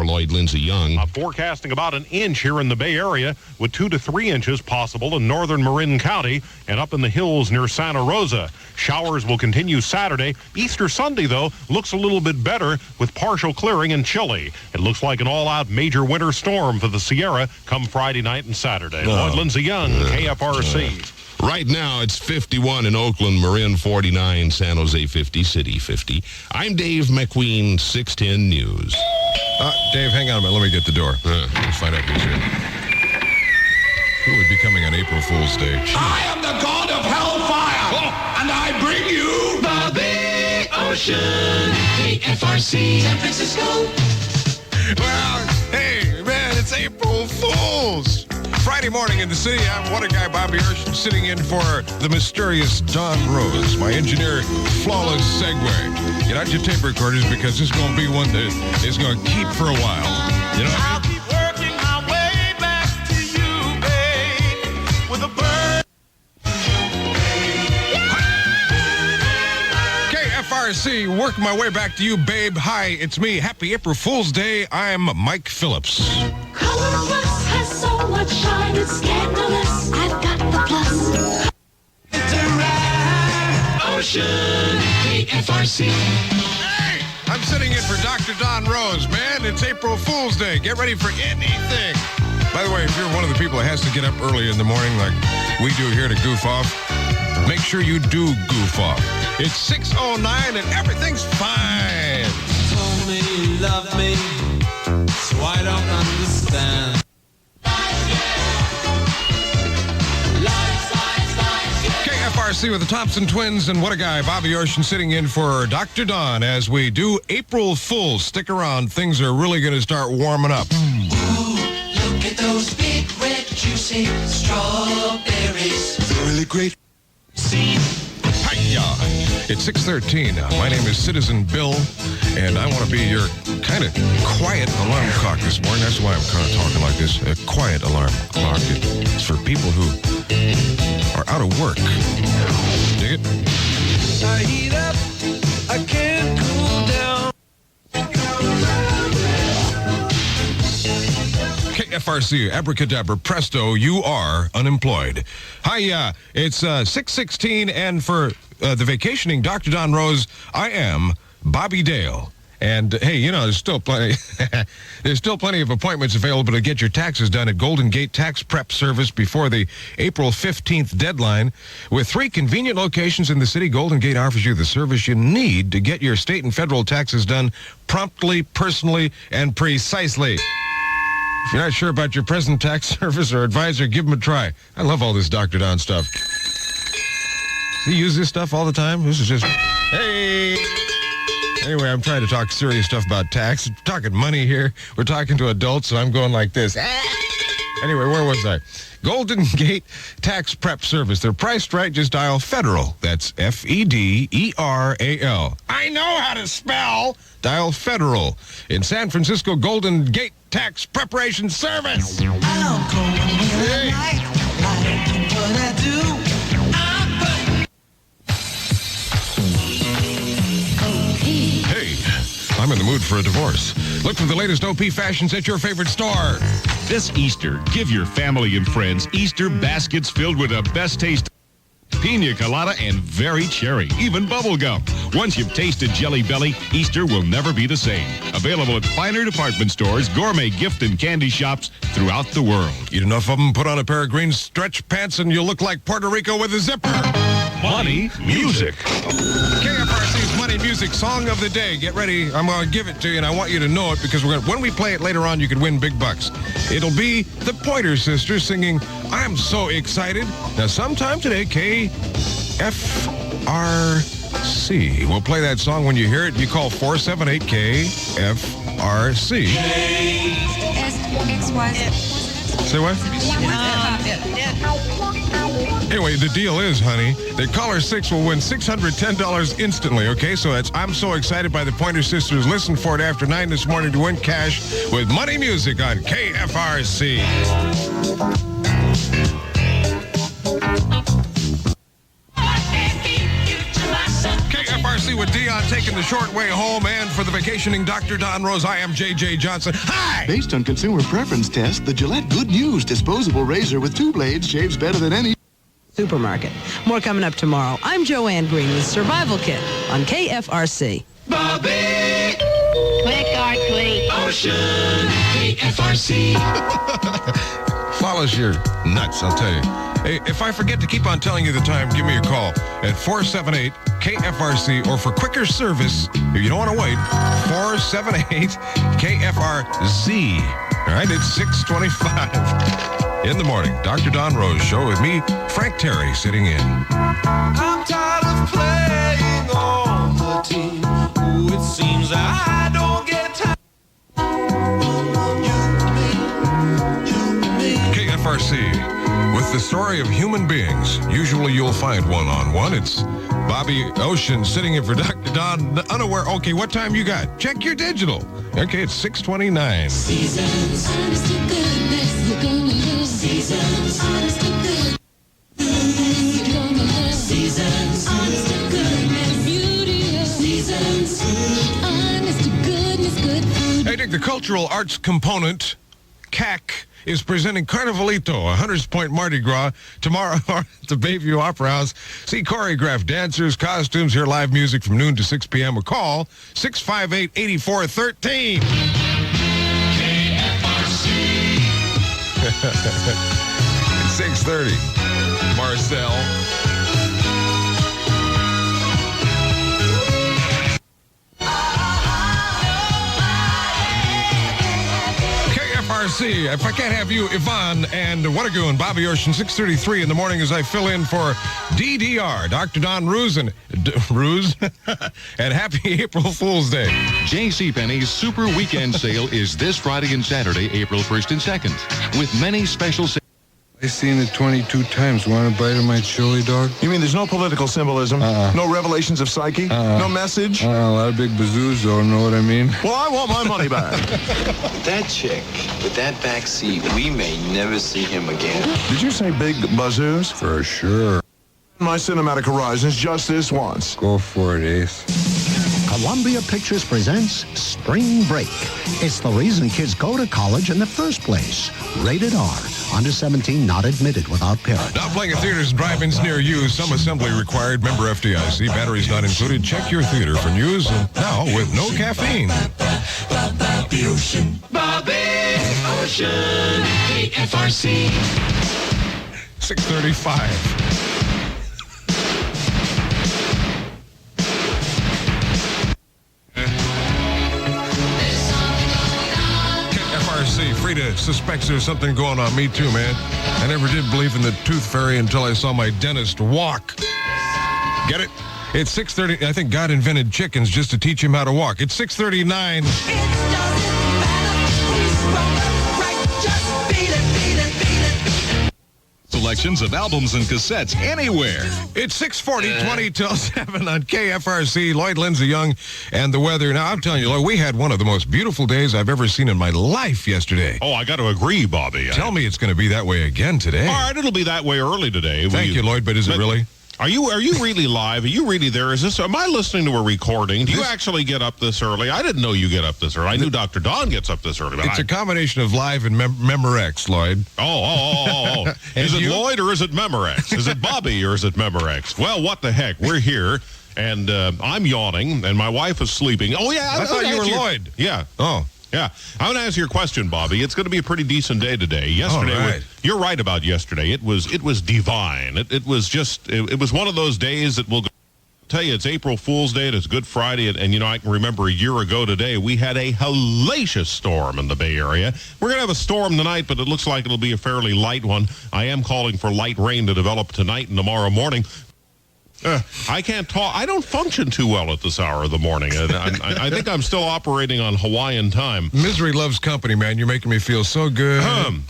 Lloyd Lindsay Young. Forecasting about an inch here in the Bay Area, with 2 to 3 inches possible in northern Marin County and up in the hills near Santa Rosa. Showers will continue Saturday. Easter Sunday, though, looks a little bit better with partial clearing and chilly. It looks like an all-out major winter storm for the Sierra come Friday night and Saturday. Lloyd Lindsay Young, KFRC. Right now, it's 51 in Oakland, Marin 49, San Jose 50, City 50. I'm Dave McQueen, 610 News. Dave, hang on a minute. Let me get the door. Let's find out who's here. Who would be coming on April Fool's Day? Jeez. I am the god of hellfire, and I bring you the big ocean. KFRC, San Francisco. Well, hey, man, it's April Fool's. Friday morning in the city, I'm What a Guy, Bobby Hirsch, sitting in for the mysterious Don Rose, my engineer, flawless segue. Get out your tape recorders because this is going to be one that is going to keep for a while. You know what I mean? I'll keep working my way back to you, babe, with a bird. KFRC, working my way back to you, babe. Hi, it's me. Happy April Fool's Day. I'm Mike Phillips. Colorless has so much shine, it's scandalous. I've got the plus. It's a ride, ocean, KFRC. Hey, I'm sitting in for Dr. Don Rose, man. It's April Fool's Day. Get ready for anything. By the way, if you're one of the people that has to get up early in the morning like we do here to goof off, make sure you do goof off. It's 6:09 and everything's fine. Told me you love me, so I don't understand. KFRC with the Thompson twins and What a Guy, Bobby Ocean sitting in for Dr. Don as we do April Fools. Stick around. Things are really going to start warming up. Ooh, look at those big, red, juicy strawberries. They're really great. See? Hiya! It's 6:13. My name is Citizen Bill, and I want to be your kind of quiet alarm clock this morning. That's why I'm kind of talking like this. A quiet alarm clock. It's for people who are out of work. Dig it? I heat up, I can't cool down. KFRC, abracadabra, presto, you are unemployed. Hi, it's 6:16, and for the vacationing Dr. Don Rose, I am Bobby Dale. And hey, you know, there's still plenty of appointments available to get your taxes done at Golden Gate Tax Prep Service before the April 15th deadline. With 3 convenient locations in the city, Golden Gate offers you the service you need to get your state and federal taxes done promptly, personally, and precisely. If you're not sure about your present tax service or advisor, give them a try. I love all this Dr. Don stuff. Do you use this stuff all the time? This is just, hey. Anyway, I'm trying to talk serious stuff about tax. We're talking money here. We're talking to adults, and I'm going like this. Anyway, where was I? Golden Gate Tax Prep Service. They're priced right. Just dial Federal. That's Federal. I know how to spell. Dial Federal. In San Francisco, Golden Gate Tax Preparation Service. I'm going Hey. like what I do. Hey, I'm in the mood for a divorce. Look for the latest OP fashions at your favorite store. This Easter, give your family and friends Easter baskets filled with the best taste pina colada and very cherry, even bubble gum. Once you've tasted Jelly Belly, Easter will never be the same. Available at finer department stores, gourmet gift and candy shops throughout the world. Eat enough of them, put on a pair of green stretch pants, and you'll look like Puerto Rico with a zipper. Money, music. KFRC's Money Music Song of the Day. Get ready. I'm going to give it to you, and I want you to know it because when we play it later on, you could win big bucks. It'll be the Pointer Sisters singing I'm So Excited. Now, sometime today, KFRC. We'll play that song when you hear it. You call 478-KFRC. Say what? Anyway, the deal is, honey, that caller 6 will win $610 instantly, okay? So that's I'm So Excited by the Pointer Sisters. Listen for it after 9 this morning to win cash with Money Music on KFRC. KFRC with Dion taking the short way home, and for the vacationing Dr. Don Rose, I am J.J. Johnson. Hi! Based on consumer preference test, the Gillette Good News disposable razor with 2 blades shaves better than any supermarket. More coming up tomorrow. I'm Joanne Green with Survival Kit on KFRC. Bobby! Click or tweet. Ocean. KFRC. Follows your nuts, I'll tell you. Hey, if I forget to keep on telling you the time, give me a call at 478-KFRC, or for quicker service, if you don't want to wait, 478-KFRZ. All right, it's 6:25 in the morning. Dr. Don Rose Show with me, Frank Terry, sitting in. I'm tired of playing on the team. Ooh, it seems I don't get time. KFRC. With the story of human beings, usually you'll find one-on-one. It's Bobby Ocean sitting in for Dr. Don, unaware. Okay, what time you got? Check your digital. Okay, it's 6:29. Seasons, honest to goodness, you're gonna lose. Seasons, honest to goodness, you're gonna lose. Seasons, honest to goodness, beauty of seasons, honest to goodness, good food. Hey, Dick, the cultural arts component, CAC, is presenting Carnivalito, a Hunters Point Mardi Gras, tomorrow at the Bayview Opera House. See choreographed dancers, costumes, hear live music from noon to 6 p.m. or call 658-8413. KFRC. 6:30. Marcel. KFRC. If I can't have you, Yvonne and Wadagoon and Bobby Ocean, 6:33 in the morning as I fill in for DDR, Dr. Don Ruse, and happy April Fool's Day. JCPenney's Super Weekend Sale is this Friday and Saturday, April 1st and 2nd, with many special sales. I've seen it 22 times. Want a bite of my chili dog? You mean there's no political symbolism? No revelations of psyche? No message? A lot of big bazoos, though, know what I mean? Well, I want my money back. That chick with that back seat, we may never see him again. Did you say big bazoos? For sure. My cinematic horizons just this once. Go for it, Ace. Columbia Pictures presents Spring Break. It's the reason kids go to college in the first place. Rated R. Under 17 not admitted without parents. Now playing at theaters and drive-ins near you. Some assembly required. Member FDIC. Batteries not included. Check your theater for news. And now with no caffeine. Bobby Ocean. Bobby Ocean. KFRC. 6:35. Frida suspects there's something going on. Me too, man. I never did believe in the tooth fairy until I saw my dentist walk. Get it? It's 6:30. I think God invented chickens just to teach him how to walk. It's 6:39. Selections of albums and cassettes anywhere. It's 6:40, 20 till 7 on KFRC. Lloyd, Lindsay Young, and the weather. Now, I'm telling you, Lloyd, we had one of the most beautiful days I've ever seen in my life yesterday. Oh, I got to agree, Bobby. Tell me it's going to be that way again today. All right, it'll be that way early today. Thank you, Lloyd, but is it really? Are you really live? Are you really there? Am I listening to a recording? Do you actually get up this early? I didn't know you get up this early. I knew Dr. Don gets up this early. But it's a combination of live and Memorex, Lloyd. Oh. Is it Lloyd or is it Memorex? Is it Bobby or is it Memorex? Well, what the heck? We're here, and I'm yawning, and my wife is sleeping. Oh, yeah. I thought you were Lloyd. Yeah. Oh. Yeah. I'm going to ask you a question, Bobby. It's going to be a pretty decent day today. Yesterday, you're right about yesterday. It was divine. It was one of those days that we'll tell you it's April Fool's Day and it's Good Friday. And you know, I can remember a year ago today, we had a hellacious storm in the Bay Area. We're going to have a storm tonight, but it looks like it'll be a fairly light one. I am calling for light rain to develop tonight and tomorrow morning. I can't talk. I don't function too well at this hour of the morning. I think I'm still operating on Hawaiian time. Misery loves company, man. You're making me feel so good.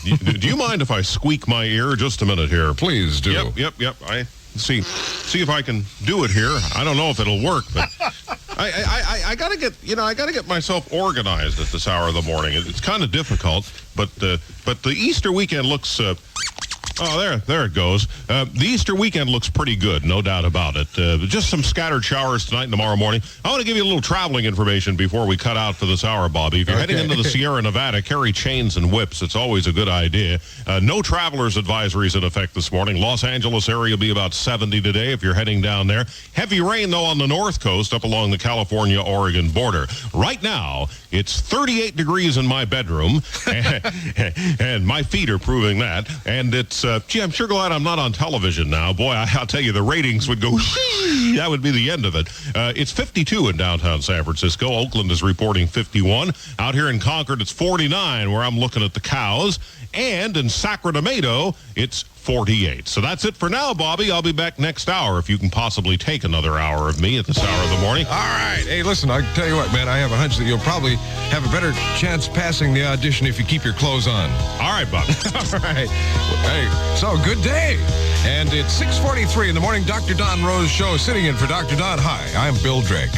Do you mind if I squeak my ear just a minute here? Please do. Yep. I see if I can do it here. I don't know if it'll work, but I gotta get myself organized at this hour of the morning. It's kind of difficult, but the Easter weekend looks Oh, there it goes. The Easter weekend looks pretty good, no doubt about it. Just some scattered showers tonight and tomorrow morning. I want to give you a little traveling information before we cut out for this hour, Bobby. If you're heading into the Sierra Nevada, carry chains and whips. It's always a good idea. No travelers advisories in effect this morning. Los Angeles area will be about 70 today if you're heading down there. Heavy rain, though, on the north coast up along the California-Oregon border. Right now, it's 38 degrees in my bedroom, and my feet are proving that. And it's, I'm sure glad I'm not on television now. Boy, I'll tell you, the ratings would go, that would be the end of it. It's 52 in downtown San Francisco. Oakland is reporting 51. Out here in Concord, it's 49, where I'm looking at the cows. And in Sacramento, it's 48. So that's it for now, Bobby. I'll be back next hour if you can possibly take another hour of me at this hour of the morning. All right. Hey, listen, I'll tell you what, man. I have a hunch that you'll probably have a better chance passing the audition if you keep your clothes on. All right, Bobby. All right. Hey, so good day. And it's 6:43 in the morning. Dr. Don Rose Show, sitting in for Dr. Don. Hi, I'm Bill Drake.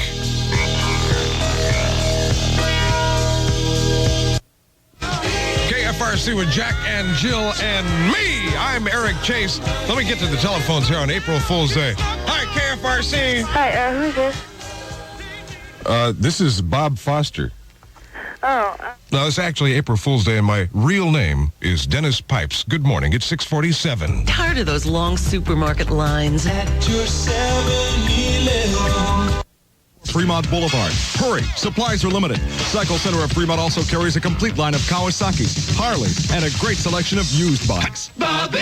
KFRC with Jack and Jill and me. I'm Eric Chase. Let me get to the telephones here on April Fool's Day. Hi, KFRC. Hi, who's this? This is Bob Foster. Oh. No, it's actually April Fool's Day, and my real name is Dennis Pipes. Good morning. It's 6:47. Tired of those long supermarket lines. At your 7-Eleven. Fremont Boulevard. Hurry, supplies are limited. Cycle Center of Fremont also carries a complete line of Kawasaki's, Harleys, and a great selection of used bikes. Bobby,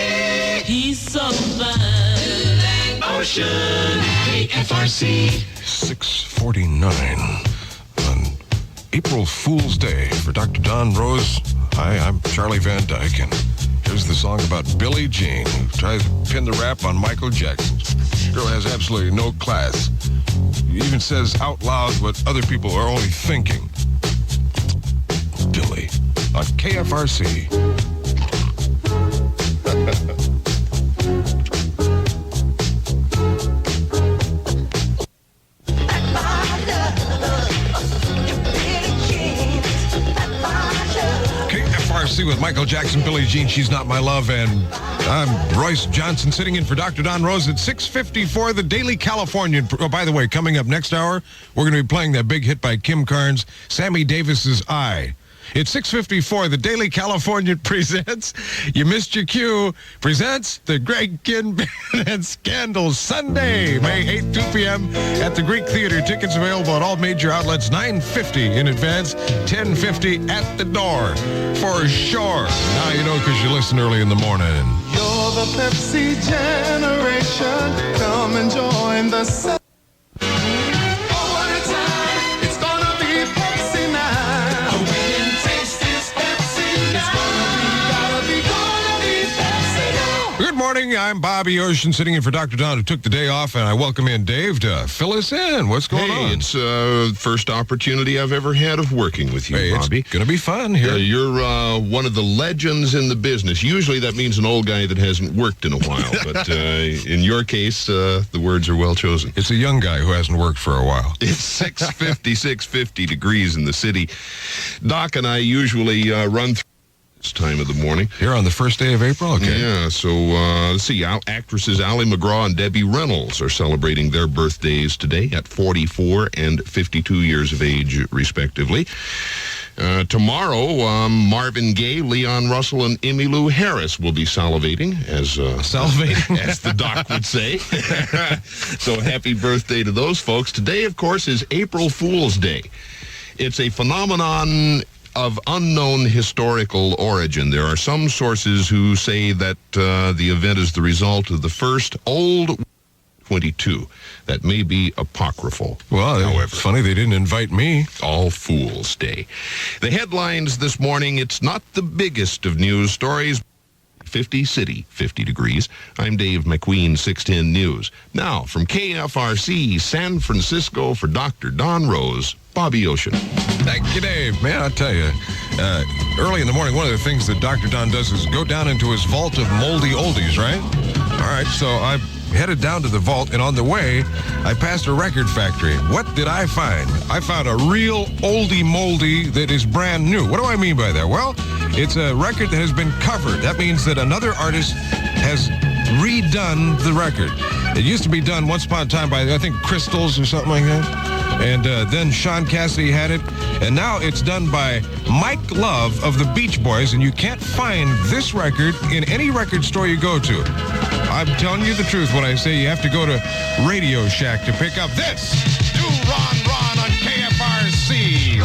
he's so fine. Ocean, KFRC. 6:49 on April Fool's Day for Dr. Don Rose. Hi, I'm Charlie Van Dyke, and here's the song about Billie Jean, who tries to pin the rap on Michael Jackson. Girl has absolutely no class. He even says out loud what other people are only thinking. Billie on KFRC. KFRC with Michael Jackson, Billie Jean, She's Not My Love, and I'm Royce Johnson sitting in for Dr. Don Rose at 6:54, the Daily Californian. Oh, by the way, coming up next hour, we're going to be playing that big hit by Kim Carnes, Sammy Davis's I. It's 6:54, the Daily Californian presents, you missed your cue, presents the Greg Kinn Band and Scandal Sunday, May 8, 2 p.m. at the Greek Theater. Tickets available at all major outlets, $9.50 in advance, $10.50 at the door, for sure. Now you know because you listen early in the morning. You're the Pepsi generation. Come and join the sun. Oh, what a time. It's gonna be Pepsi night. A winning taste is Pepsi night. It's gonna be Pepsi now. Good morning. I'm Bobby Ocean sitting in for Dr. Don, who took the day off, and I welcome in Dave to fill us in. What's going on? It's first opportunity I've ever had of working with you, Bobby. It's going to be fun here. You're one of the legends in the business. Usually that means an old guy that hasn't worked in a while, but in your case, the words are well chosen. It's a young guy who hasn't worked for a while. It's 650 degrees in the city. Doc and I usually run through this time of the morning. Here on the first day of April? Okay. Yeah, so let's see. Actresses Ali McGraw and Debbie Reynolds are celebrating their birthdays today at 44 and 52 years of age, respectively. Tomorrow, Marvin Gaye, Leon Russell, and Emmylou Harris will be salivating, as as the doc would say. So happy birthday to those folks. Today, of course, is April Fool's Day. It's a phenomenon of unknown historical origin. There are some sources who say that the event is the result of the first Old 22. That may be apocryphal. Well, however, it's funny they didn't invite me. All Fool's Day. The headlines this morning, it's not the biggest of news stories. 50 city, 50 degrees. I'm Dave McQueen, 610 News. Now, from KFRC, San Francisco, for Dr. Don Rose, Bobby Ocean. Thank you, Dave. Man, I'll tell you, early in the morning, one of the things that Dr. Don does is go down into his vault of moldy oldies, right? All right, so I headed down to the vault, and on the way, I passed a record factory. What did I find? I found a real oldie moldy that is brand new. What do I mean by that? Well, it's a record that has been covered. That means that another artist has redone the record. It used to be done once upon a time by, I think, Crystals or something like that. And then Sean Cassidy had it. And now it's done by Mike Love of the Beach Boys. And you can't find this record in any record store you go to. I'm telling you the truth when I say you have to go to Radio Shack to pick up this. Do Ron on KFRC.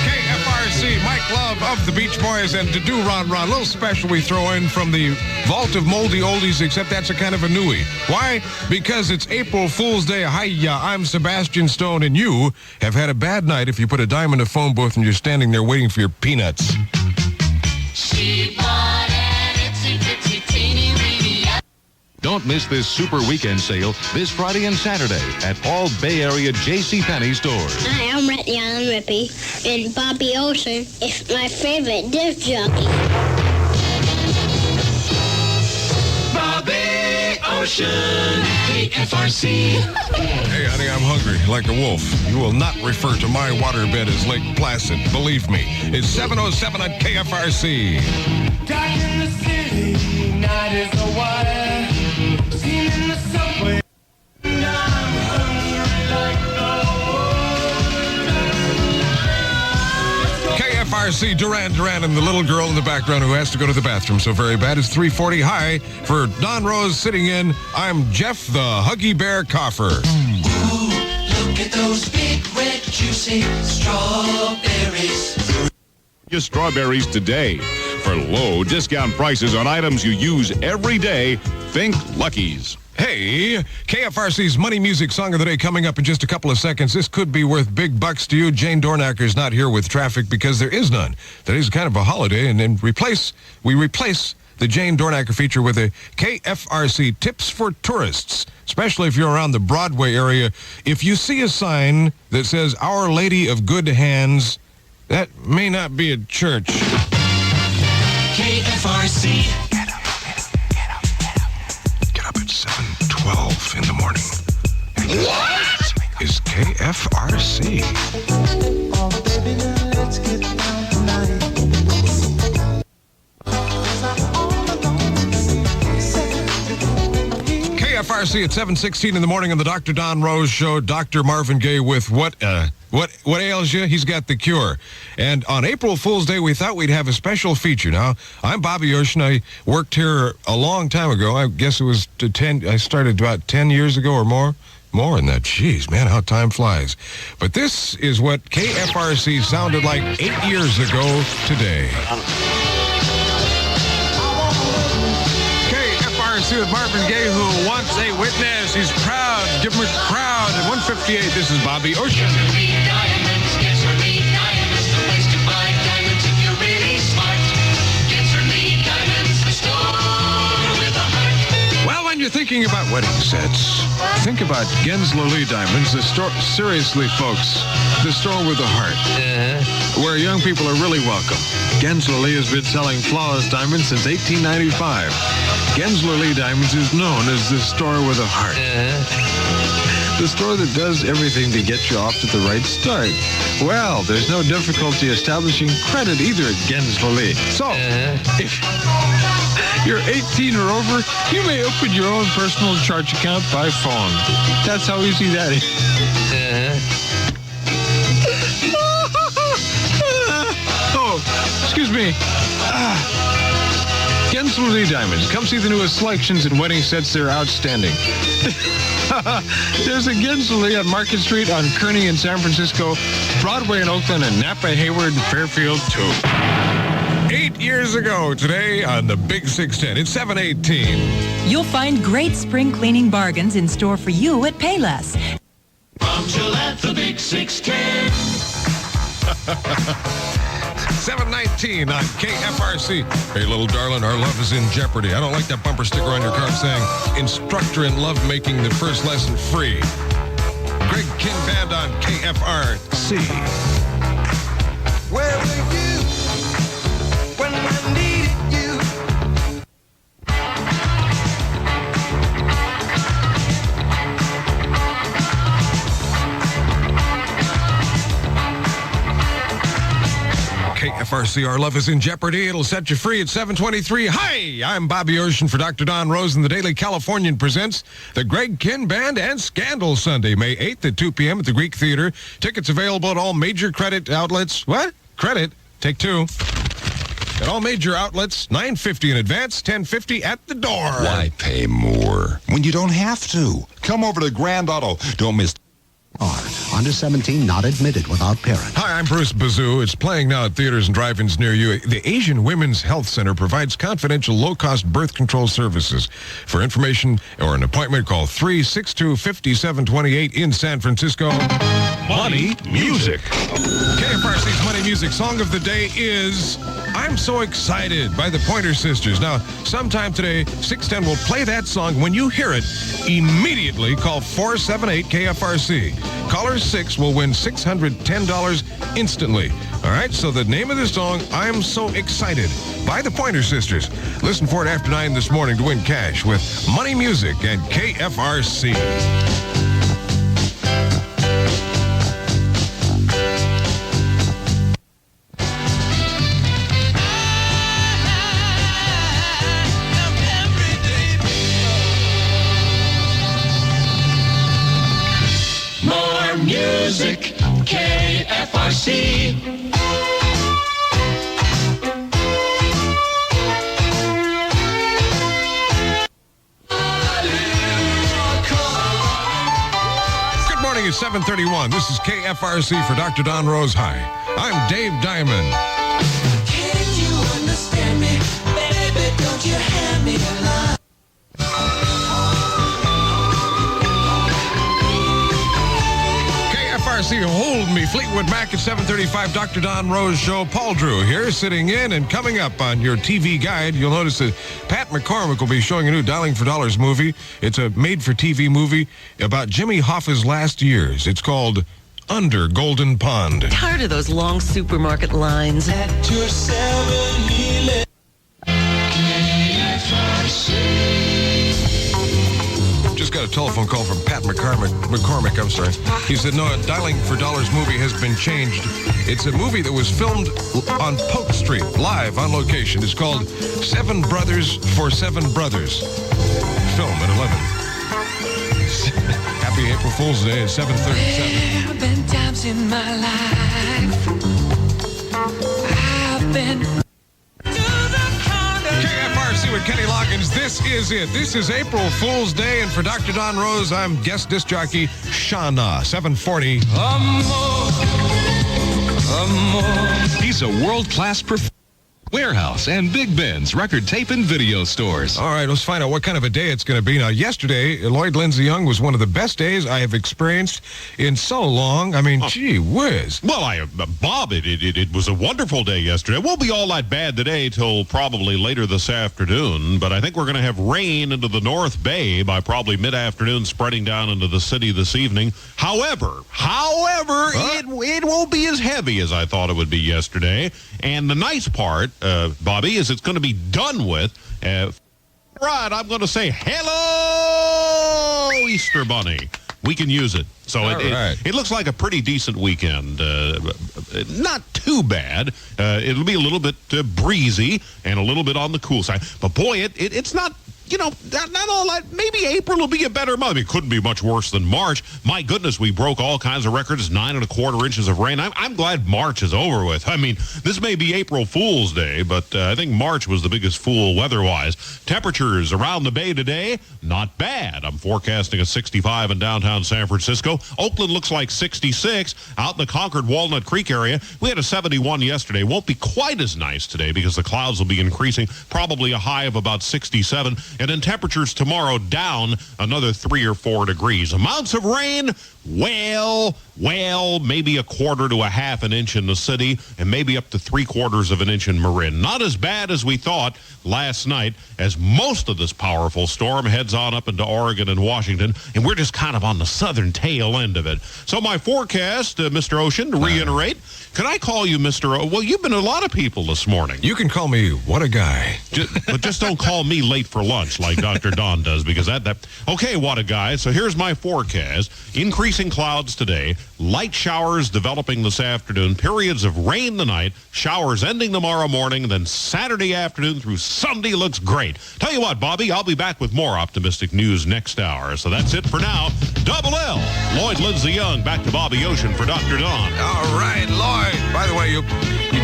KFRC, Mike Love of the Beach Boys, and to do Ron. A little special we throw in from the vault of moldy oldies, except that's a kind of a newie. Why? Because it's April Fool's Day. Hiya, I'm Sebastian Stone, and you have had a bad night if you put a dime in a phone booth and you're standing there waiting for your peanuts. She bought an itsy bitsy teeny weeny. Don't miss this super weekend sale this Friday and Saturday at all Bay Area JCPenney stores. Hi, I'm Retian Rippy, and Bobby Ocean is my favorite disc jockey. Bobby Ocean, KFRC. Hey, honey, I'm hungry, like a wolf. You will not refer to my waterbed as Lake Placid. Believe me. It's 7:07 on KFRC. Dark in the city, night is the water. Seen in the subway. And I'm hungry like the KFRC, Duran and the little girl in the background who has to go to the bathroom so very bad. It's 3:40. Hi, for Don Rose sitting in, I'm Jeff the Huggy Bear Coffer. Ooh, look at those big red juicy strawberries. Your strawberries today. For low discount prices on items you use every day, think Lucky's. Hey, KFRC's Money Music Song of the Day coming up in just a couple of seconds. This could be worth big bucks to you. Jane Dornacker's not here with traffic because there is none. Today's kind of a holiday, and then we replace the Jane Dornacker feature with a KFRC Tips for Tourists, especially if you're around the Broadway area. If you see a sign that says Our Lady of Good Hands, that may not be a church. KFRC. Get up at 7:12 in the morning. What? Is KFRC. Oh, baby, now let's get down tonight. KFRC at 7:16 in the morning on the Dr. Don Rose Show. Dr. Marvin Gaye with what ails you? He's got the cure. And on April Fool's Day, we thought we'd have a special feature. Now, I'm Bobby Ocean. I worked here a long time ago. I guess it was I started about 10 years ago or more. More than that. Jeez, man, how time flies. But this is what KFRC sounded like 8 years ago today. KFRC with Marvin Gaye, who wants a witness. He's proud. Give him a crowd. At 1:58, this is Bobby Ocean. Well, when you're thinking about wedding sets, think about Gensler Lee Diamonds, the store. Seriously, folks, the store with the heart, where young people are really welcome. Gensler Lee has been selling flawless diamonds since 1895. Gensler Lee Diamonds is known as the store with a heart. The store that does everything to get you off to the right start. Well, there's no difficulty establishing credit either at Gensler Lee. So, if you're 18 or over, you may open your own personal charge account by phone. That's how easy that is. Oh, excuse me. Gensler Lee Diamonds. Come see the newest selections and wedding sets. They're outstanding. There's a Gensler Lee on Market Street, on Kearney in San Francisco, Broadway in Oakland, and Napa, Hayward, and Fairfield, too. 8 years ago today on the Big 610. It's 7:18. You'll find great spring cleaning bargains in store for you at Payless. From Gillette, the Big 610. 7:19 on KFRC. Hey, little darling, our love is in jeopardy. I don't like that bumper sticker on your car saying, instructor in love making, the first lesson free. Greg King Band on KFRC. Where were you when I needed you? KFRC, our love is in jeopardy. It'll set you free at 7:23. Hi, I'm Bobby Ocean for Dr. Don Rose, and the Daily Californian presents the Greg Kinn Band and Scandal Sunday, May 8th at 2 p.m. at the Greek Theater. Tickets available at all major credit outlets. What? Credit? Take two. At all major outlets, $9.50 in advance, $10.50 at the door. Why pay more when you don't have to? Come over to Grand Auto. Don't miss. Under 17 not admitted without parent. Hi, I'm Bruce Bazoo. It's playing now at theaters and drive-ins near you. The Asian Women's Health Center provides confidential, low-cost birth control services. For information or an appointment, call 362-5728 in San Francisco. Money Music. KFRC's Money Music song of the day is I'm So Excited by the Pointer Sisters. Now, sometime today, 610 will play that song. When you hear it, immediately call 478-KFRC. Caller 6 will win $610 instantly. All right, so the name of the song, I'm So Excited, by the Pointer Sisters. Listen for it after 9 this morning to win cash with Money Music and KFRC. More music, KFRC. Good morning, it's 7:31. This is KFRC for Dr. Don Rose. Hi, I'm Dave Diamond. Can you understand me? Baby, don't you hand me a line. KFRC, hold me. Fleetwood Mac at 7:35. Dr. Don Rose Show. Paul Drew here, sitting in, and coming up on your TV guide, you'll notice that Pat McCormick will be showing a new Dialing for Dollars movie. It's a made-for-TV movie about Jimmy Hoffa's last years. It's called Under Golden Pond. Tired of those long supermarket lines. At your 7-Eleven. Just got a telephone call from Pat McCormick, I'm sorry. He said, no, a Dialing for Dollars movie has been changed. It's a movie that was filmed on Polk Street, live on location. It's called Seven Brothers for Seven Brothers. Film at 11. Happy April Fool's Day at 7:37. There have been times in my life I've been KFRC with Kenny Loggins. This is it. This is April Fool's Day, and for Dr. Don Rose, I'm guest disc jockey Shauna. 740. He's a world-class performer. Warehouse and Big Ben's record tape and video stores. All right, let's find out what kind of a day it's going to be. Now, yesterday, Lloyd Lindsay Young was one of the best days I have experienced in so long. I mean, gee whiz. Well, Bob, it was a wonderful day yesterday. It won't be all that bad today till probably later this afternoon, but I think we're going to have rain into the North Bay by probably mid-afternoon, spreading down into the city this evening. However, it won't be as heavy as I thought it would be yesterday. And the nice part, Bobby, is it's going to be done with. Right, I'm going to say, hello, Easter Bunny. We can use it. So it looks like a pretty decent weekend. Not too bad. It'll be a little bit breezy and a little bit on the cool side. But boy, it's not, not all that. Maybe April will be a better month. It couldn't be much worse than March. My goodness, we broke all kinds of records, 9.25 inches of rain. I'm glad March is over with. I mean, this may be April Fool's Day, but I think March was the biggest fool weather-wise. Temperatures around the bay today, not bad. I'm forecasting a 65 in downtown San Francisco. Oakland looks like 66. Out in the Concord Walnut Creek area, we had a 71 yesterday. Won't be quite as nice today because the clouds will be increasing, probably a high of about 67. And then temperatures tomorrow down another 3 or 4 degrees. Amounts of rain, well, maybe 1/4 to a 1/2 inch in the city, and maybe up to 3/4 of an inch in Marin. Not as bad as we thought last night, as most of this powerful storm heads on up into Oregon and Washington, and we're just kind of on the southern tail end of it. So my forecast, Mr. Ocean, to reiterate, can I call you Mr. Well, you've been a lot of people this morning. You can call me what a guy. But just don't call me late for lunch like Dr. Don does, because that okay, what a guy. So here's my forecast. Increasing increasing clouds today, light showers developing this afternoon, periods of rain tonight, showers ending tomorrow morning, then Saturday afternoon through Sunday looks great. Tell you what, Bobby, I'll be back with more optimistic news next hour. So that's it for now. Double L, Lloyd Lindsay Young, back to Bobby Ocean for Dr. Don. All right, Lloyd. By the way, you're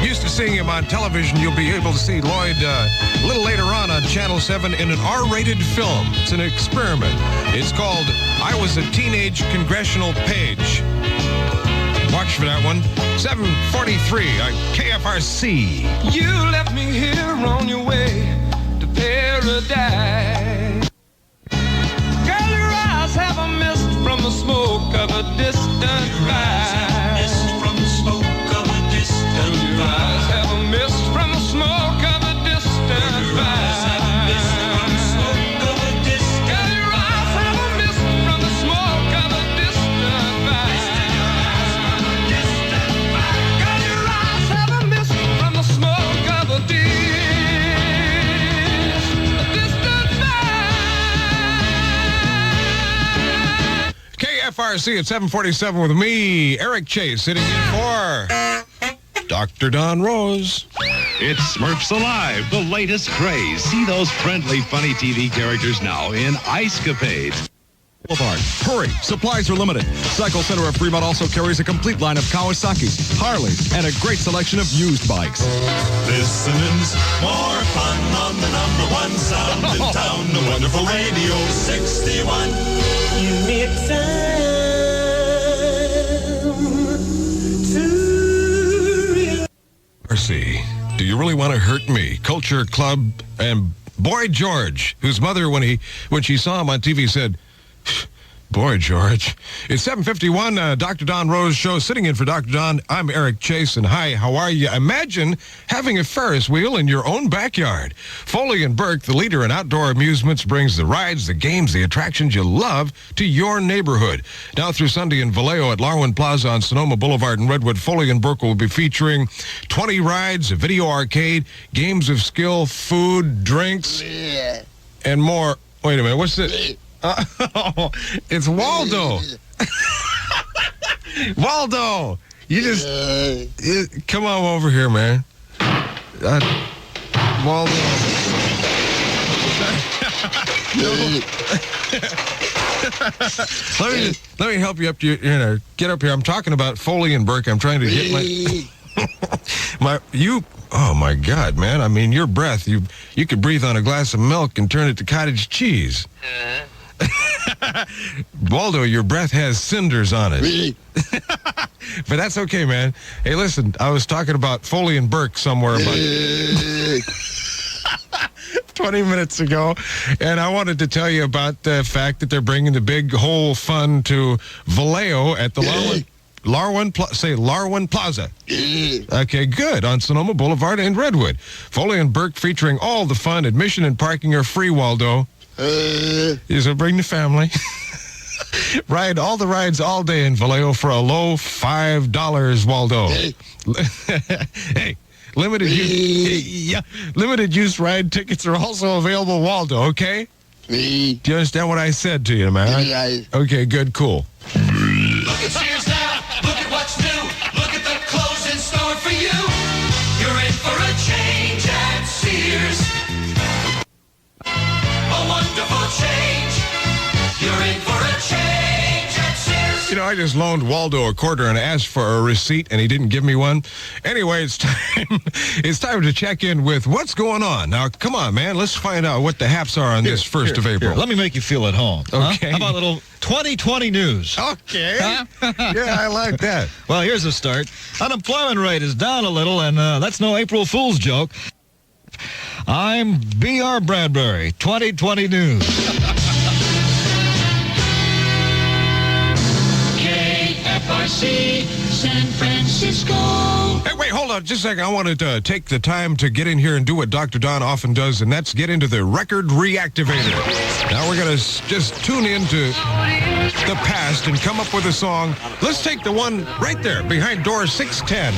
used to seeing him on television. You'll be able to see Lloyd a little later on Channel 7 in an R-rated film. It's an experiment. It's called I Was a Teenage Congressional Page. Watch for that one. 7:43 on KFRC. You left me here on your way to paradise. Girl, your eyes have a mist from the smoke of a distant fire. Mist from the smoke of a distant fire. Your eyes have a mist from the smoke of a distant fire. KFRC at 7:47 with me, Eric Chase, sitting in for Dr. Don Rose. It's Smurfs Alive, the latest craze. See those friendly, funny TV characters now in Ice Capades. Boulevard. Hurry, supplies are limited. Cycle Center of Fremont also carries a complete line of Kawasaki's, Harleys, and a great selection of used bikes. Listening's more fun on the #1 sound in town. The wonderful Radio 61. Unique RC, do you really want to hurt me? Culture Club and Boy George, whose mother, when she saw him on TV, said, Boy, George. It's 7:51, Dr. Don Rose show. Sitting in for Dr. Don, I'm Eric Chase, and hi, how are you? Imagine having a Ferris wheel in your own backyard. Foley and Burke, the leader in outdoor amusements, brings the rides, the games, the attractions you love to your neighborhood. Now through Sunday in Vallejo at Larwin Plaza on Sonoma Boulevard in Redwood, Foley and Burke will be featuring 20 rides, a video arcade, games of skill, food, drinks, and more. Wait a minute, what's this? It's Waldo. Waldo, you just come on over here, man. Waldo. let me help you up to your, get up here. I'm talking about Foley and Burke. I'm trying to get oh my God, man. I mean, your breath, you could breathe on a glass of milk and turn it to cottage cheese. Waldo, your breath has cinders on it. But that's okay, man. Hey, listen, I was talking about Foley and Burke somewhere about 20 minutes ago, and I wanted to tell you about the fact that they're bringing the big whole fun to Vallejo at the Larwin Plaza. Okay, good. On Sonoma Boulevard in Redwood. Foley and Burke featuring all the fun. Admission and parking are free, Waldo. So bring the family. Ride all the rides all day in Vallejo for a low $5, Waldo. Hey, limited use ride tickets are also available, Waldo, okay? Do you understand what I said to you, man? Okay, good, cool. Look at Sears now. Look at what's new. Look at the clothes in store for you. You're in for a change at Sears. A wonderful change. You're in for a change at Sears. You know, I just loaned Waldo a quarter and asked for a receipt, and he didn't give me one. Anyway, it's time. It's time to check in with what's going on. Now, come on, man. Let's find out what the haps are on this 1st of April. Here, let me make you feel at home. Okay. How about a little 2020 news? Okay. Yeah, I like that. Well, here's a start. Unemployment rate is down a little, and that's no April Fool's joke. I'm B.R. Bradbury, 2020 News. KFRC, San Francisco. Hey, wait, hold on just a second. I wanted to take the time to get in here and do what Dr. Don often does, and that's get into the record reactivator. Now we're going to just tune into the past and come up with a song. Let's take the one right there behind door 610.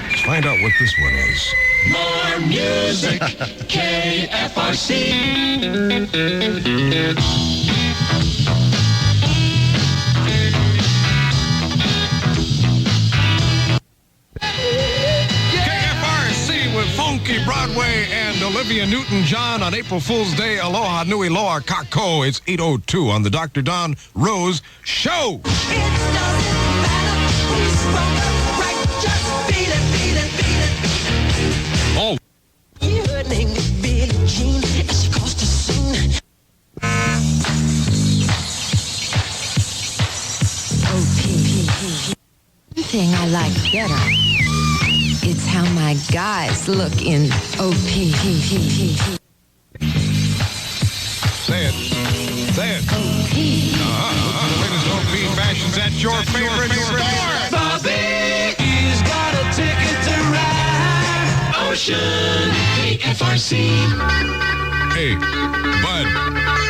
Let's find out what this one is. More music, KFRC. Olivia Newton-John on April Fool's Day. Aloha nui loa kako. It's 8:02 on the Dr. Don Rose Show. Oh. One thing I like better, it's how my guys look in OP. Say it. Say it. The latest OP fashions at your favorite store. Bobby's got a ticket to ride. Ocean KFRC. Hey, Bud,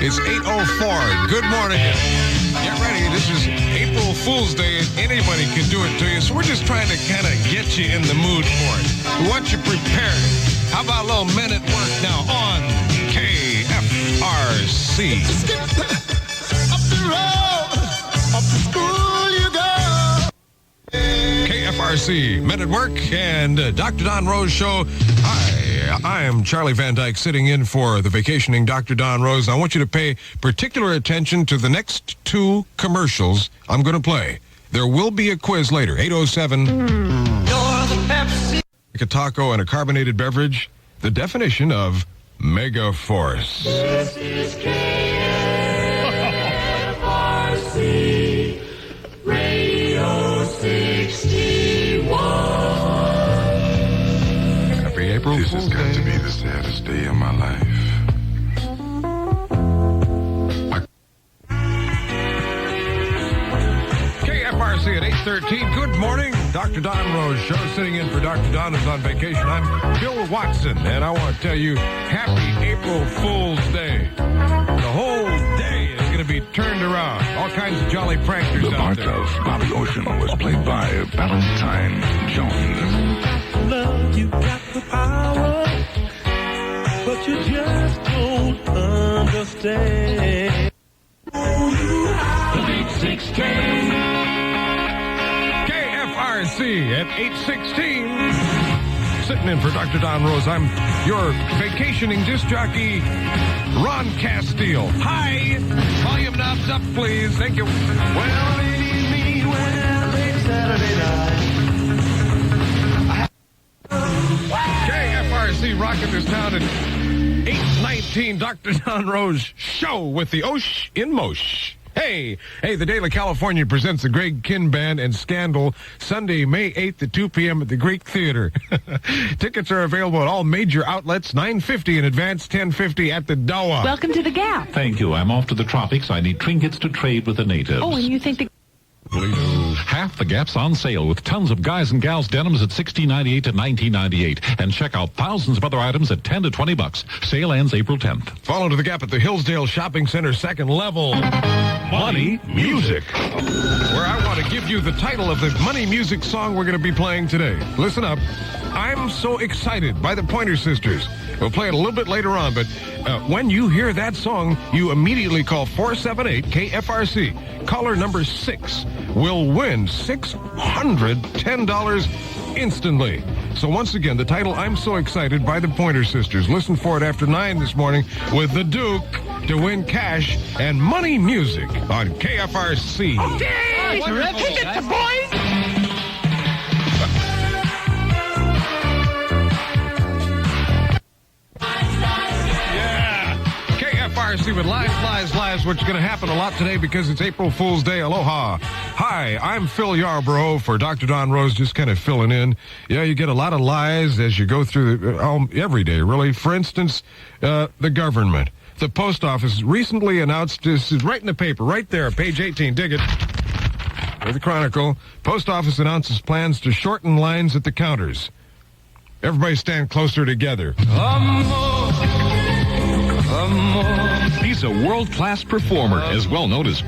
it's 8:04. Good morning. Get ready. This is April Fool's Day, and anybody can do it to you. So we're just trying to kind of get you in the mood for it. We want you prepared. How about a little Men at Work now on KFRC? Up the road, up to school you go. KFRC, Men at Work, and Dr. Don Rose Show. Hi, I am Charlie Van Dyke, sitting in for the vacationing Dr. Don Rose. I want you to pay particular attention to the next two commercials I'm going to play. There will be a quiz later, 8:07. Like a taco and a carbonated beverage. The definition of Mega Force. This is KFRC Radio 61. Happy April This Fool's has got Day. to be the saddest day of my life. KFRC at 8:13. Good morning. Dr. Don Rose Show, sitting in for Dr. Don, who's on vacation. I'm Bill Watson, and I want to tell you, happy April Fool's Day. The whole day is going to be turned around. All kinds of jolly pranksters The out part there. of Bobby Ocean was played by Valentine Jones. Love, you got the power, but you just don't understand. The Big 16. KFRC at 8:16. Sitting in for Dr. Don Rose. I'm your vacationing disc jockey, Ron Castile. Hi. Volume knobs up, please. Thank you. Well, ladies meet well late Saturday night. KFRC rocking this town at 8:19. Dr. Don Rose Show with the Osh in Mosh. Hey, the Daily California presents the Greg Kinn Band and Scandal Sunday, May 8th at 2 p.m. at the Greek Theater. Tickets are available at all major outlets, $9.50 in advance, $10.50 at the Dawa. Welcome to the Gap. Thank you. I'm off to the tropics. I need trinkets to trade with the natives. Oh, and you think the... Half the Gap's on sale with tons of guys and gals denims at $16.98 to $19.98. And check out thousands of other items at $10 to $20. Sale ends April 10th. Follow to the Gap at the Hillsdale Shopping Center, second level. Money Music. Where I want to give you the title of the Money Music song we're going to be playing today. Listen up. I'm So Excited by the Pointer Sisters. We'll play it a littleit later on, but when you hear that song, you immediately call 478-KFRC. Caller number 6 will win $610 instantly. So once again, the title, I'm So Excited by the Pointer Sisters. Listen for it after 9 this morning with the Duke to win cash and Money Music on KFRC. Okay, hit it, boys. KFRC with Lies, which is going to happen a lot today because it's April Fool's Day. Aloha. Hi, I'm Phil Yarborough for Dr. Don Rose, just kind of filling in. Yeah, you get a lot of lies as you go through every day, really. For instance, the government. The post office recently announced, this is right in the paper, right there, page 18, dig it. For the Chronicle, post office announces plans to shorten lines at the counters. Everybody stand closer together. He's a world-class performer, as well known as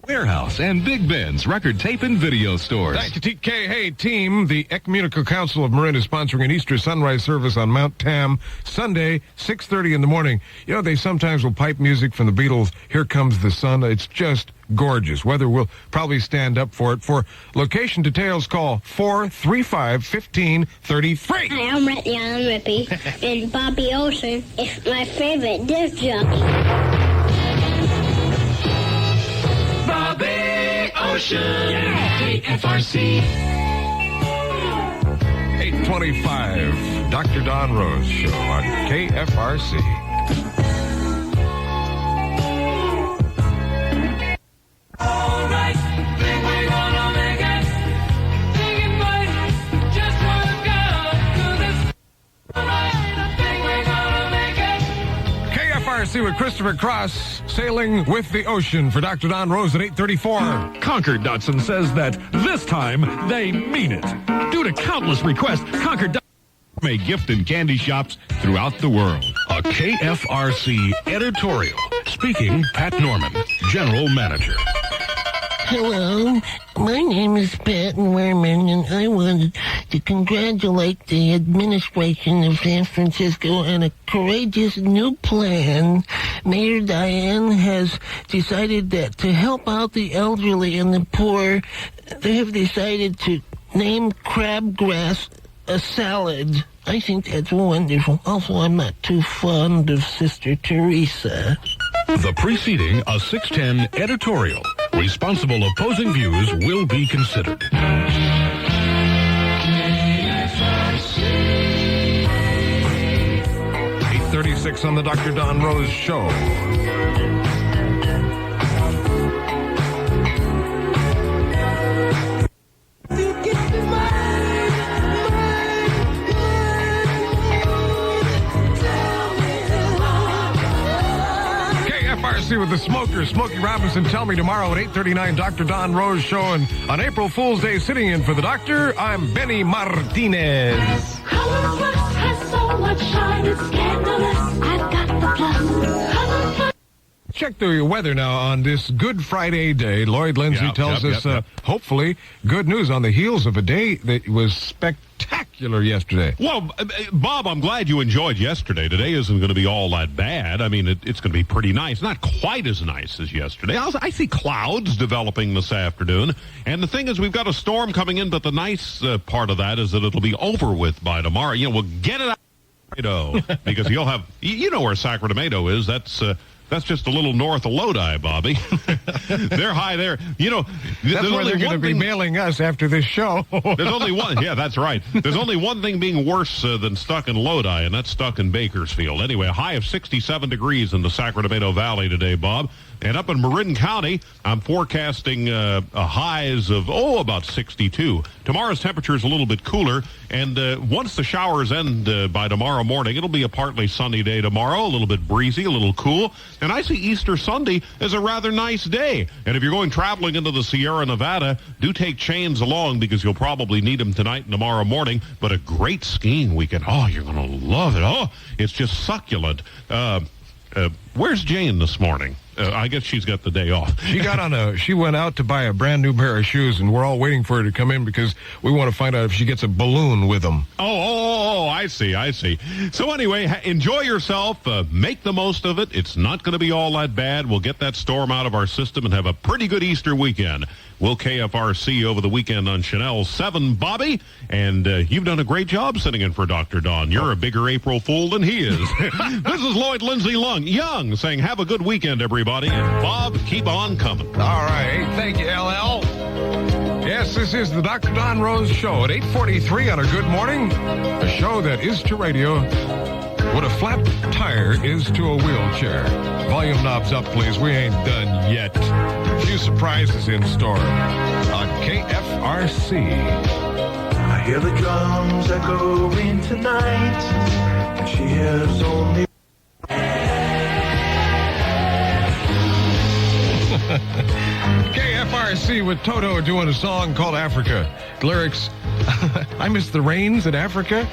Warehouse and Big Ben's record tape and video stores. Thank you, TK. Hey, team. The Ecumenical Council of Marin is sponsoring an Easter sunrise service on Mount Tam Sunday, 6:30 in the morning. You know, they sometimes will pipe music from the Beatles, Here Comes the Sun. It's just gorgeous. Weather will probably stand up for it. For location details, call 435-1533. Hi, I'm Rippy, and Bobby Ocean is my favorite disc jockey. Bobby Ocean, KFRC. 825, Dr. Don Rose Show on KFRC. All right, think we're gonna make it. Think it might just work out. 'Cause it's all right, I think we're gonna make it. KFRC with Christopher Cross, sailing with the ocean for Dr. Don Rose at 8:34. Concord Datsun says that this time they mean it. Due to countless requests, Concord Datsun May gift and candy shops throughout the world. A KFRC editorial. Speaking, Pat Norman, General Manager. Hello, my name is Pat Werman, and I wanted to congratulate the administration of San Francisco on a courageous new plan. Mayor Diane has decided that to help out the elderly and the poor, they have decided to name crabgrass a salad. I think that's wonderful. Also, I'm not too fond of Sister Teresa. The preceding a 610 editorial. Responsible opposing views will be considered. 8:36 on the Dr. Don Rose Show. KFRC with the Smoker, Smokey Robinson. Tell me tomorrow at 8:39, Dr. Don Rose Show. And on April Fool's Day, sitting in for the doctor, I'm Benny Martinez. Color Plus has so much shine, it's scandalous. I've got the plus. Color Plus. Check the weather now on this Good Friday day. Lloyd Lindsay tells us, hopefully, good news on the heels of a day that was spectacular yesterday. Well, Bob, I'm glad you enjoyed yesterday. Today isn't going to be all that bad. I mean, it's going to be pretty nice. Not quite as nice as yesterday. I see clouds developing this afternoon. And the thing is, we've got a storm coming in, but the nice part of that is that it'll be over with by tomorrow. You know, we'll get it out because you'll have, you know where Sacramento is. That's just a little north of Lodi, Bobby. They're high there. You know, that's where they're going to be mailing us after this show. There's only one. Yeah, that's right. There's only one thing being worse than stuck in Lodi, and that's stuck in Bakersfield. Anyway, a high of 67 degrees in the Sacramento Valley today, Bob. And up in Marin County, I'm forecasting highs of, about 62. Tomorrow's temperature is a little bit cooler, and once the showers end by tomorrow morning, it'll be a partly sunny day tomorrow, a little bit breezy, a little cool. And I see Easter Sunday as a rather nice day. And if you're going traveling into the Sierra Nevada, do take chains along because you'll probably need them tonight and tomorrow morning. But a great skiing weekend. Oh, you're going to love it. Oh, it's just succulent. Where's Jane this morning? I guess she's got the day off. She went out to buy a brand new pair of shoes, and we're all waiting for her to come in because we want to find out if she gets a balloon with them. Oh, I see. So anyway, enjoy yourself. Make the most of it. It's not going to be all that bad. We'll get that storm out of our system and have a pretty good Easter weekend. We'll KFRC over the weekend on Chanel 7, Bobby. And you've done a great job sitting in for Dr. Don. You're a bigger April Fool than he is. This is Lloyd Lindsay Young saying have a good weekend, everybody. And Bob, keep on coming. All right. Thank you, LL. Yes, this is the Dr. Don Rose Show at 8:43 on a good morning. A show that is to radio what a flat tire is to a wheelchair. Volume knobs up, please. We ain't done yet. A few surprises in store on KFRC. I hear the drums echoing tonight, and she hears only. KFRC with Toto doing a song called Africa. Lyrics, I miss the rains in Africa.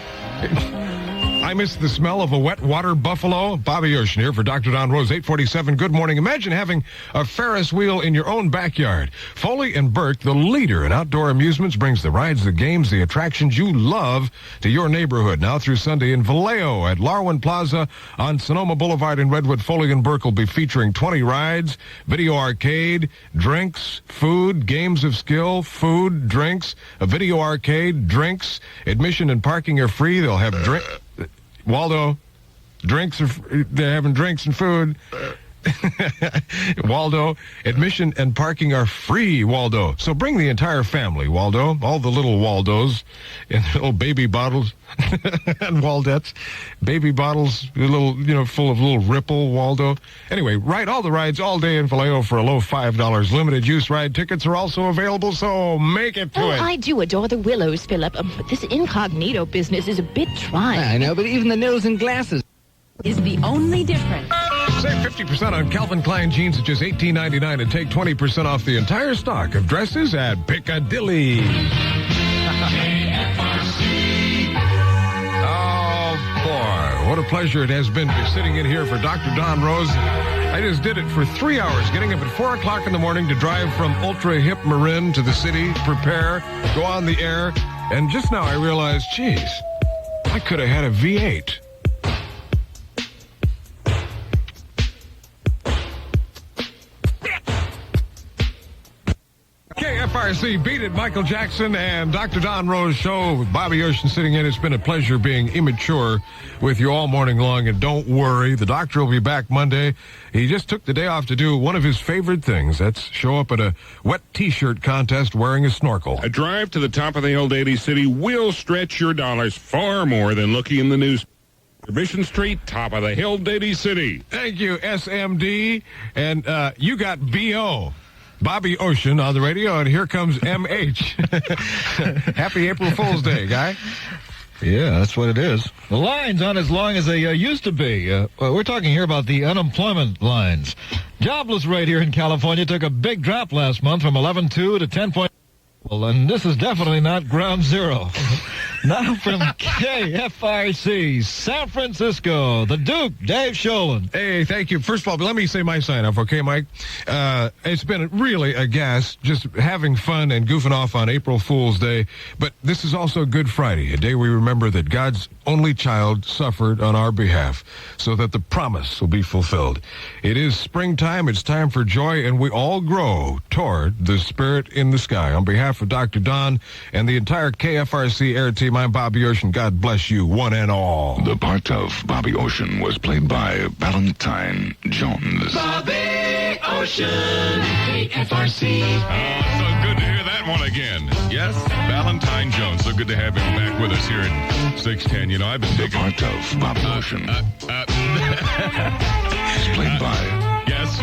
I miss the smell of a wet water buffalo. Bobby Ocean here for Dr. Don Rose, 847. Good morning. Imagine having a Ferris wheel in your own backyard. Foley and Burke, the leader in outdoor amusements, brings the rides, the games, the attractions you love to your neighborhood. Now through Sunday in Vallejo at Larwin Plaza on Sonoma Boulevard in Redwood. Foley and Burke will be featuring 20 rides, video arcade, drinks, food, games of skill, food, drinks, a video arcade, drinks. Admission and parking are free. They'll have Waldo, drinks are they're having drinks and food. Waldo, admission and parking are free, Waldo. So bring the entire family, Waldo. All the little Waldos and little baby bottles and Waldettes. Baby bottles, little, full of little Ripple, Waldo. Anyway, ride all the rides all day in Vallejo for a low $5. Limited use ride tickets are also available, so make it to it. I do adore the Willows, Philip, but this incognito business is a bit trying. I know, but even the nose and glasses is the only difference. Save 50% on Calvin Klein jeans at just $18.99 and take 20% off the entire stock of dresses at Piccadilly. Oh, boy. What a pleasure it has been to be sitting in here for Dr. Don Rose. I just did it for 3 hours, getting up at 4 o'clock in the morning to drive from ultra-hip Marin to the city, prepare, go on the air, and just now I realized, geez, I could have had a V8. KFRC, Beat It, Michael Jackson and Dr. Don Rose show with Bobby Ocean sitting in. It's been a pleasure being immature with you all morning long. And don't worry, the doctor will be back Monday. He just took the day off to do one of his favorite things. That's show up at a wet T-shirt contest wearing a snorkel. A drive to the top of the hill, Daly City will stretch your dollars far more than looking in the news. Mission Street, top of the hill, Daly City. Thank you, SMD. And you got B.O., Bobby Ocean on the radio, and here comes M.H. Happy April Fool's Day, guy. Yeah, that's what it is. The lines aren't as long as they used to be. We're talking here about the unemployment lines. Jobless rate here in California took a big drop last month from 11.2 to 10.0. Well, and this is definitely not ground zero. Now from KFRC, San Francisco, the Duke, Dave Sholin. Hey, thank you. First of all, let me say my sign-off, okay, Mike? It's been really a gas, just having fun and goofing off on April Fool's Day. But this is also Good Friday, a day we remember that God's only child suffered on our behalf so that the promise will be fulfilled. It is springtime. It's time for joy, and we all grow toward the Spirit in the sky. On behalf of Dr. Don and the entire KFRC air team, I'm Bobby Ocean. God bless you, one and all. The part of Bobby Ocean was played by Valentine Jones. Bobby Ocean, KFRC. Oh, so good to hear that one again. Yes, Valentine Jones. So good to have him back with us here at 610. You know, I've been digging. The part of Bobby Ocean. It's played by Yes.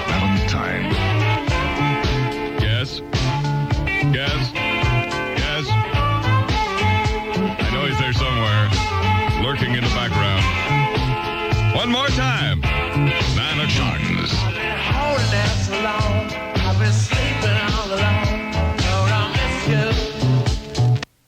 Valentine. Yes. Yes. Yes. I know he's there somewhere, lurking in the background. One more time.